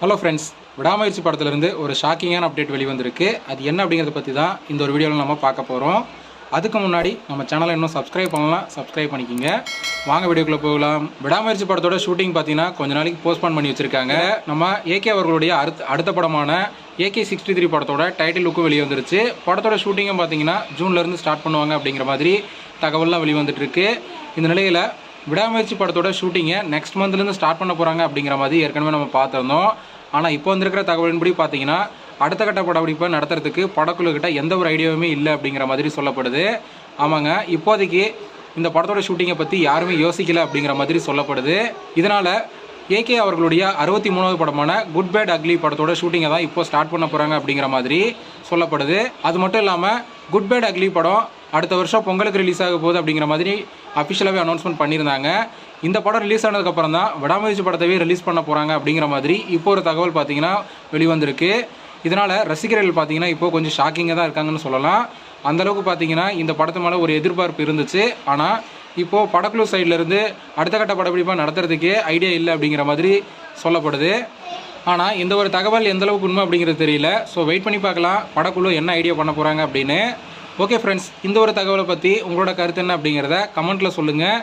Hello friends, விடாமுயற்சி படத்துலேருந்து ஒரு ஷாக்கிங்கான அப்டேட் வெளிவந்திருக்கு. அது என்ன அப்படிங்கிறத பற்றி தான் இந்த ஒரு வீடியோவில் நம்ம பார்க்க போகிறோம். அதுக்கு முன்னாடி நம்ம சேனலை இன்னும் சப்ஸ்கிரைப் பண்ணலாம், சப்ஸ்கிரைப் பண்ணிக்கிங்க. வாங்க வீடியோக்குள்ளே போகலாம். விடாமுயற்சி படத்தோட ஷூட்டிங் பார்த்தீங்கன்னா கொஞ்ச நாளைக்கு போஸ்ட்பான் பண்ணி வச்சுருக்காங்க. நம்ம ஏகே அவர்களுடைய அடுத்த படமான AK63 படத்தோட டைட்டில் லுக்கும் வெளியே வந்துருச்சு. படத்தோட ஷூட்டிங்கும் பார்த்தீங்கன்னா ஜூன்லேருந்து ஸ்டார்ட் பண்ணுவாங்க அப்படிங்கிற மாதிரி தகவல்லாம் வெளிவந்துட்டுருக்கு. இந்த நிலையில் விடாமுயற்சி படத்தோட ஷூட்டிங்கை நெக்ஸ்ட் மந்த்லேருந்து ஸ்டார்ட் பண்ண போகிறாங்க அப்படிங்கிற மாதிரி ஏற்கனவே நம்ம பார்த்துருந்தோம். ஆனால் இப்போ வந்திருக்கிற தகவலின்படி பார்த்தீங்கன்னா அடுத்த கட்ட படப்பிடிப்பை நடத்துறதுக்கு படக்குழுக்கிட்ட எந்த ஒரு ஐடியாவுமே இல்லை அப்படிங்கிற மாதிரி சொல்லப்படுது. ஆமாங்க, இப்போதைக்கு இந்த படத்தோட ஷூட்டிங்கை பற்றி யாருமே யோசிக்கலை அப்படிங்கிற மாதிரி சொல்லப்படுது. இதனால் ஏகே அவர்களுடைய 63வது படமான குட் பேட் அக்லி படத்தோட ஷூட்டிங்கை தான் இப்போ ஸ்டார்ட் பண்ண போகிறாங்க அப்படிங்கிற மாதிரி சொல்லப்படுது. அது மட்டும் இல்லாமல் குட் பேட் அக்லி படம் அடுத்த வருஷம் பொங்கலுக்கு ரிலீஸ் ஆக போகுது அப்படிங்கிற மாதிரி அஃபிஷியலாகவே அனௌன்ஸ்மெண்ட் பண்ணியிருந்தாங்க. இந்த படம் ரிலீஸ் ஆனதுக்கப்புறம் தான் விடாமுயற்சி படத்தவே ரிலீஸ் பண்ண போகிறாங்க அப்படிங்கிற மாதிரி இப்போ ஒரு தகவல் பார்த்தீங்கன்னா வெளிவந்திருக்கு. இதனால் ரசிகர்கள் பார்த்தீங்கன்னா இப்போ கொஞ்சம் ஷாக்கிங்காக தான் இருக்காங்கன்னு சொல்லலாம். அந்தளவுக்கு பார்த்தீங்கன்னா இந்த படத்து மேலே ஒரு எதிர்பார்ப்பு இருந்துச்சு. ஆனால் இப்போது படக்குழு சைட்லேருந்து அடுத்த கட்ட படப்பிடிப்பாக நடத்துறதுக்கே ஐடியா இல்லை அப்படிங்கிற மாதிரி சொல்லப்படுது. ஆனால் இந்த ஒரு தகவல் எந்தளவுக்கு உண்மை அப்படிங்கிறது தெரியல. ஸோ வெயிட் பண்ணி பார்க்கலாம் படக்குழு என்ன ஐடியா பண்ண போகிறாங்க அப்படின்னு. ஓகே ஃப்ரெண்ட்ஸ், இந்த ஒரு தகவலை பற்றி உங்களோட கருத்து என்ன அப்படிங்கிறத கமெண்ட்டில் சொல்லுங்கள்.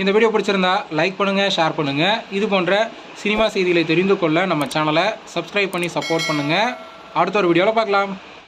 இந்த வீடியோ பிடிச்சிருந்தா லைக் பண்ணுங்கள், ஷேர் பண்ணுங்கள். இது போன்ற சினிமா செய்திகளை தெரிந்து கொள்ள நம்ம சேனலை சப்ஸ்கிரைப் பண்ணி சப்போர்ட் பண்ணுங்கள். அடுத்த ஒரு வீடியோவில் பார்க்கலாம்.